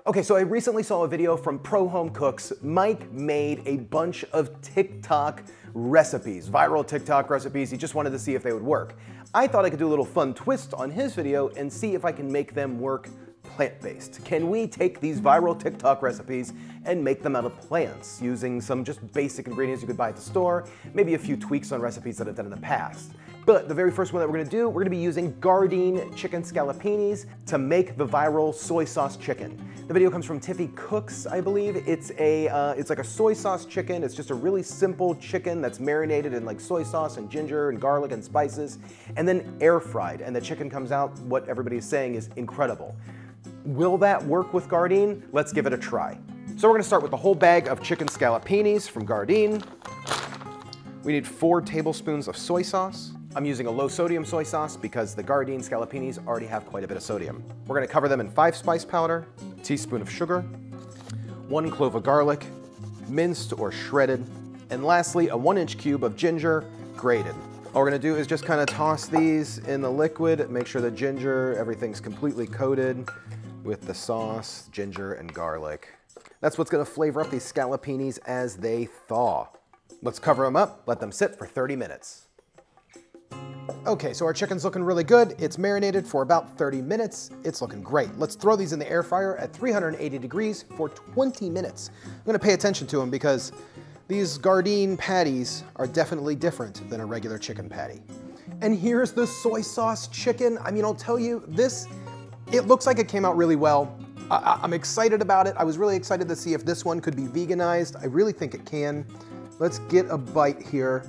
Okay, so I recently saw a video from Pro Home Cooks. Mike made a bunch of TikTok recipes, viral TikTok recipes. He just wanted to see if they would work. I thought I could do a little fun twist on his video and see if I can make them work plant-based. Can we take these viral TikTok recipes and make them out of plants using some just basic ingredients you could buy at the store, maybe a few tweaks on recipes that I've done in the past. But the very first one that we're gonna do, we're gonna be using Gardein chicken scallopinis to make the viral soy sauce chicken. The video comes from Tiffy Cooks, I believe. It's like a soy sauce chicken. It's just a really simple chicken that's marinated in like soy sauce and ginger and garlic and spices, and then air fried. And the chicken comes out, what everybody's saying is incredible. Will that work with Gardein? Let's give it a try. So we're gonna start with the whole bag of chicken scallopinis from Gardein. We need 4 tablespoons of soy sauce. I'm using a low sodium soy sauce because the Gardein scallopinis already have quite a bit of sodium. We're gonna cover them in 5 spice powder, a teaspoon of sugar, 1 clove of garlic, minced or shredded, and lastly, a 1-inch cube of ginger, grated. All we're gonna do is just kind of toss these in the liquid, make sure the ginger, everything's completely coated with the sauce, ginger, and garlic. That's what's gonna flavor up these scallopinis as they thaw. Let's cover them up, let them sit for 30 minutes. Okay, so our chicken's looking really good. It's marinated for about 30 minutes. It's looking great. Let's throw these in the air fryer at 380 degrees for 20 minutes. I'm gonna pay attention to them because these Gardein patties are definitely different than a regular chicken patty. And here's the soy sauce chicken. I mean, I'll tell you, it looks like it came out really well. I'm excited about it. I was really excited to see if this one could be veganized. I really think it can. Let's get a bite here.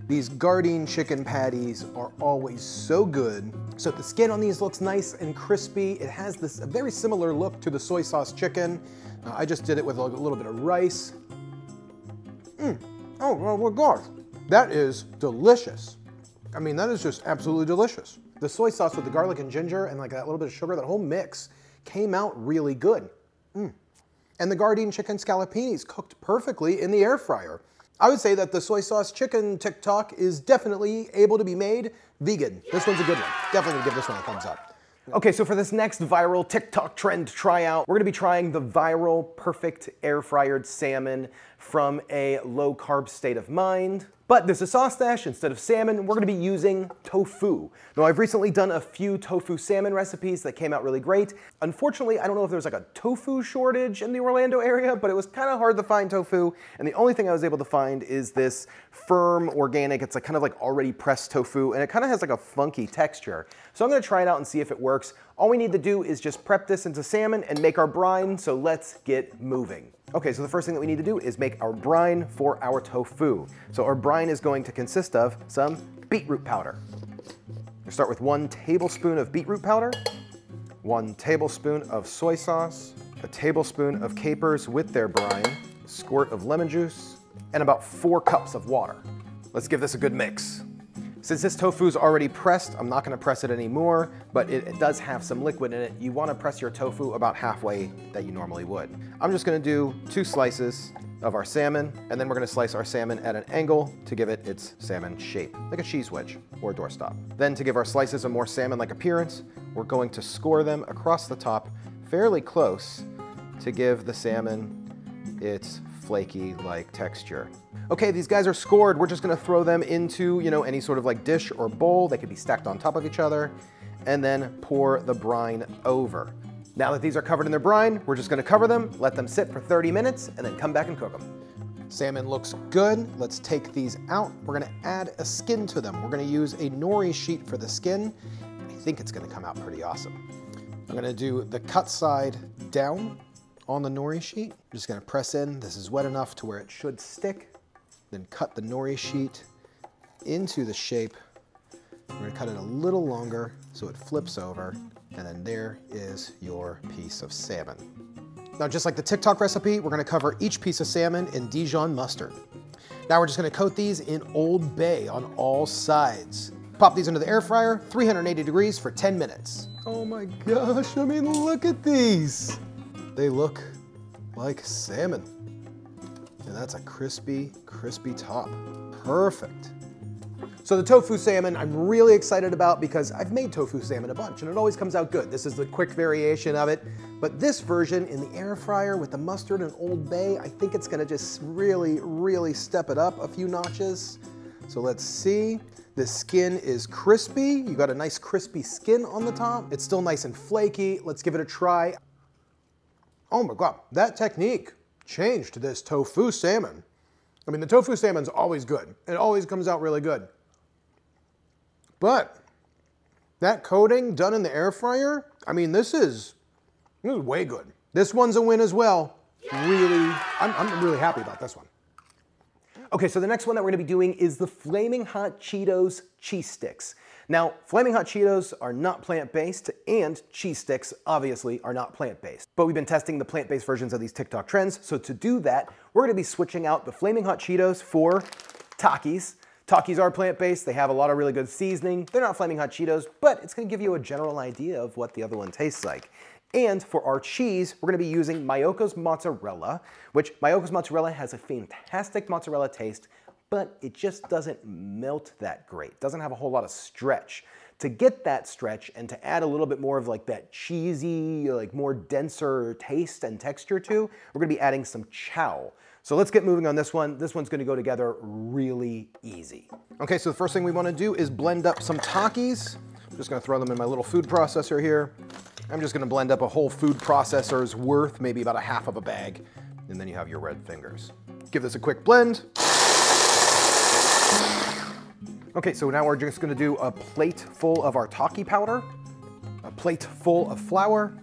These Gardein chicken patties are always so good. So the skin on these looks nice and crispy. It has a very similar look to the soy sauce chicken. I just did it with a little bit of rice. Oh my gosh, that is delicious. I mean, that is just absolutely delicious. The soy sauce with the garlic and ginger and like that little bit of sugar, that whole mix came out really good. And the Gardein chicken scallopinis cooked perfectly in the air fryer. I would say that the soy sauce chicken TikTok is definitely able to be made vegan. This one's a good one. Definitely gonna give this one a thumbs up. Okay, so for this next viral TikTok trend tryout, we're gonna be trying the viral perfect air fryered salmon from a low carb state of mind. But this is SauceStache. Instead of salmon, we're gonna be using tofu. Now, I've recently done a few tofu salmon recipes that came out really great. Unfortunately, I don't know if there's like a tofu shortage in the Orlando area, but it was kind of hard to find tofu. And the only thing I was able to find is this firm organic, it's like kind of like already pressed tofu, and it kind of has like a funky texture. So I'm gonna try it out and see if it works. All we need to do is just prep this into salmon and make our brine, so let's get moving. Okay, so the first thing that we need to do is make our brine for our tofu. So our brine is going to consist of some beetroot powder. We'll start with 1 tablespoon of beetroot powder, 1 tablespoon of soy sauce, a tablespoon of capers with their brine, a squirt of lemon juice, and about 4 cups of water. Let's give this a good mix. Since this tofu is already pressed, I'm not gonna press it anymore, but it does have some liquid in it. You wanna press your tofu about halfway that you normally would. I'm just gonna do 2 slices of our salmon, and then we're gonna slice our salmon at an angle to give it its salmon shape, like a cheese wedge or a doorstop. Then to give our slices a more salmon-like appearance, we're going to score them across the top fairly close to give the salmon its flaky-like texture. Okay, these guys are scored. We're just gonna throw them into, any sort of like dish or bowl. They could be stacked on top of each other, and then pour the brine over. Now that these are covered in their brine, we're just gonna cover them, let them sit for 30 minutes, and then come back and cook them. Salmon looks good. Let's take these out. We're gonna add a skin to them. We're gonna use a nori sheet for the skin. I think it's gonna come out pretty awesome. I'm gonna do the cut side down on the nori sheet. I'm just gonna press in. This is wet enough to where it should stick. Then cut the nori sheet into the shape. We're gonna cut it a little longer so it flips over, and then there is your piece of salmon. Now, just like the TikTok recipe, we're gonna cover each piece of salmon in Dijon mustard. Now we're just gonna coat these in Old Bay on all sides. Pop these into the air fryer, 380 degrees for 10 minutes. Oh my gosh, I mean, look at these. They look like salmon. And that's a crispy, crispy top. Perfect. So the tofu salmon I'm really excited about because I've made tofu salmon a bunch and it always comes out good. This is the quick variation of it, But this version in the air fryer with the mustard and Old Bay, I think it's gonna just really, really step it up a few notches. So let's see. The skin is crispy. You got a nice crispy skin on the top. It's still nice and flaky. Let's give it a try. Oh my God, that technique changed this tofu salmon. I mean, the tofu salmon's always good. It always comes out really good. But that coating done in the air fryer, I mean, this is way good. This one's a win as well. Really, I'm really happy about this one. Okay, so the next one that we're gonna be doing is the Flaming Hot Cheetos cheese sticks. Now, Flaming Hot Cheetos are not plant-based, and cheese sticks obviously are not plant-based. But we've been testing the plant-based versions of these TikTok trends, so to do that, we're gonna be switching out the Flaming Hot Cheetos for Takis. Takis are plant-based, they have a lot of really good seasoning. They're not Flaming Hot Cheetos, but it's gonna give you a general idea of what the other one tastes like. And for our cheese, we're gonna be using Hot Mozzarella, which Hot Mozzarella has a fantastic mozzarella taste, but it just doesn't melt that great. Doesn't have a whole lot of stretch. To get that stretch and to add a little bit more of like that cheesy, like more denser taste and texture to, we're gonna be adding some chow. So let's get moving on this one. This one's gonna go together really easy. Okay, so the first thing we wanna do is blend up some Takis. I'm just gonna throw them in my little food processor here. I'm just gonna blend up a whole food processor's worth, maybe about a half of a bag, and then you have your red fingers. Give this a quick blend. Okay, so now we're just gonna do a plate full of our Taki powder, a plate full of flour.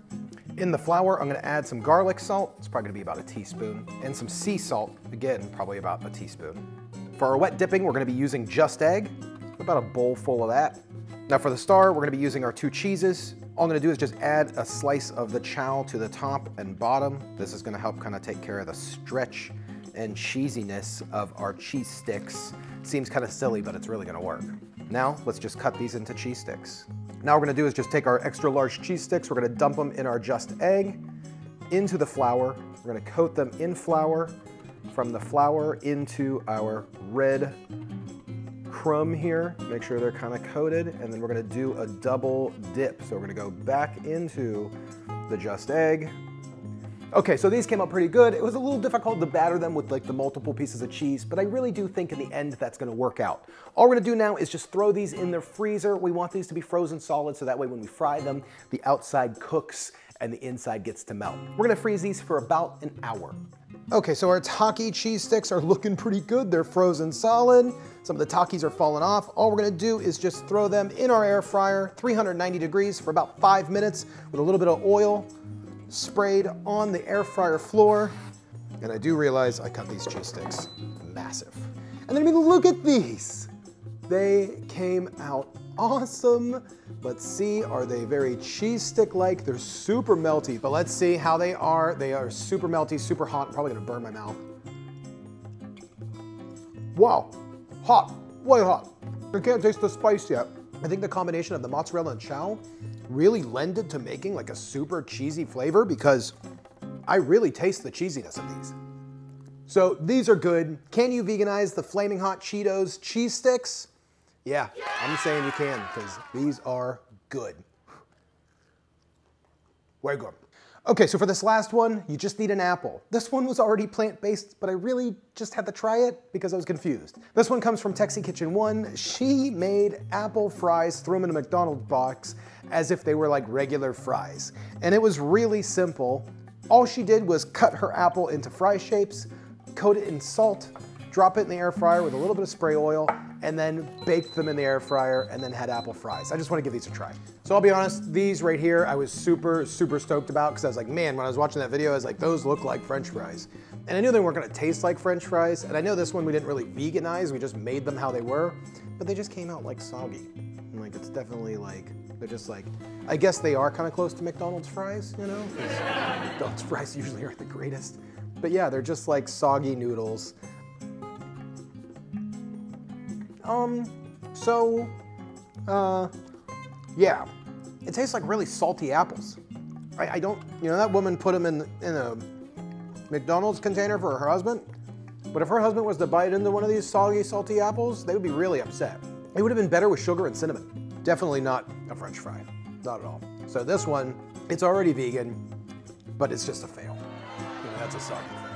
In the flour, I'm gonna add some garlic salt. It's probably gonna be about a teaspoon, and some sea salt, again, probably about a teaspoon. For our wet dipping, we're gonna be using just egg, about a bowl full of that. Now for the star, we're gonna be using our 2 cheeses. All I'm gonna do is just add a slice of the chow to the top and bottom. This is gonna help kind of take care of the stretch and cheesiness of our cheese sticks. Seems kind of silly, but it's really gonna work. Now, let's just cut these into cheese sticks. Now what we're gonna do is just take our extra large cheese sticks, we're gonna dump them in our just egg, into the flour. We're gonna coat them in flour, from the flour into our red crumb here, make sure they're kind of coated, and then we're gonna do a double dip. So we're gonna go back into the just egg. Okay, so these came out pretty good. It was a little difficult to batter them with like the multiple pieces of cheese, but I really do think in the end that's gonna work out. All we're gonna do now is just throw these in their freezer. We want these to be frozen solid so that way when we fry them, the outside cooks and the inside gets to melt. We're gonna freeze these for about an hour. Okay, so our Taki cheese sticks are looking pretty good. They're frozen solid. Some of the Takis are falling off. All we're gonna do is just throw them in our air fryer, 390 degrees for about 5 minutes with a little bit of oil sprayed on the air fryer floor. And I do realize I cut these cheese sticks massive. And then I mean, look at these. They came out awesome. Let's see, are they very cheese stick-like? They're super melty, but let's see how they are. They are super melty, super hot. I'm probably gonna burn my mouth. Wow, hot, way hot. I can't taste the spice yet. I think the combination of the mozzarella and chow really lended to making like a super cheesy flavor because I really taste the cheesiness of these. So these are good. Can you veganize the Flaming Hot Cheetos cheese sticks? Yeah, I'm saying you can because these are good. Way good. Okay, so for this last one, you just need an apple. This one was already plant-based, but I really just had to try it because I was confused. This one comes from Texie Kitchen 1. She made apple fries, threw them in a McDonald's box as if they were like regular fries. And it was really simple. All she did was cut her apple into fry shapes, coat it in salt, drop it in the air fryer with a little bit of spray oil, and then baked them in the air fryer and then had apple fries. I just want to give these a try. So I'll be honest, these right here, I was super, super stoked about because I was like, man, when I was watching that video, I was like, those look like French fries. And I knew they weren't gonna taste like French fries. And I know this one we didn't really veganize, we just made them how they were, but they just came out like soggy. And like, it's definitely like, they're just like, I guess they are kind of close to McDonald's fries, you know? Because McDonald's fries usually aren't the greatest. But yeah, they're just like soggy noodles. Yeah, it tastes like really salty apples. I don't, you know, that woman put them in a McDonald's container for her husband, but if her husband was to bite into one of these soggy, salty apples, they would be really upset. It would have been better with sugar and cinnamon. Definitely not a French fry, not at all. So this one, it's already vegan. but it's just a fail. You know, that's a soggy fail.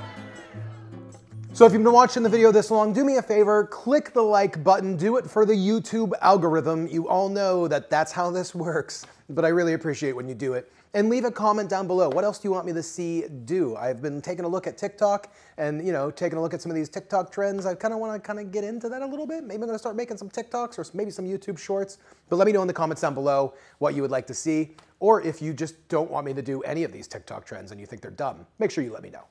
So if you've been watching the video this long, do me a favor, click the like button, do it for the YouTube algorithm. You all know that that's how this works, but I really appreciate when you do it. And leave a comment down below. What else do you want me to see do? I've been taking a look at TikTok and, you know, taking a look at some of these TikTok trends. I kind of want to get into that a little bit. Maybe I'm going to start making some TikToks or maybe some YouTube shorts. But let me know in the comments down below what you would like to see. Or if you just don't want me to do any of these TikTok trends and you think they're dumb, make sure you let me know.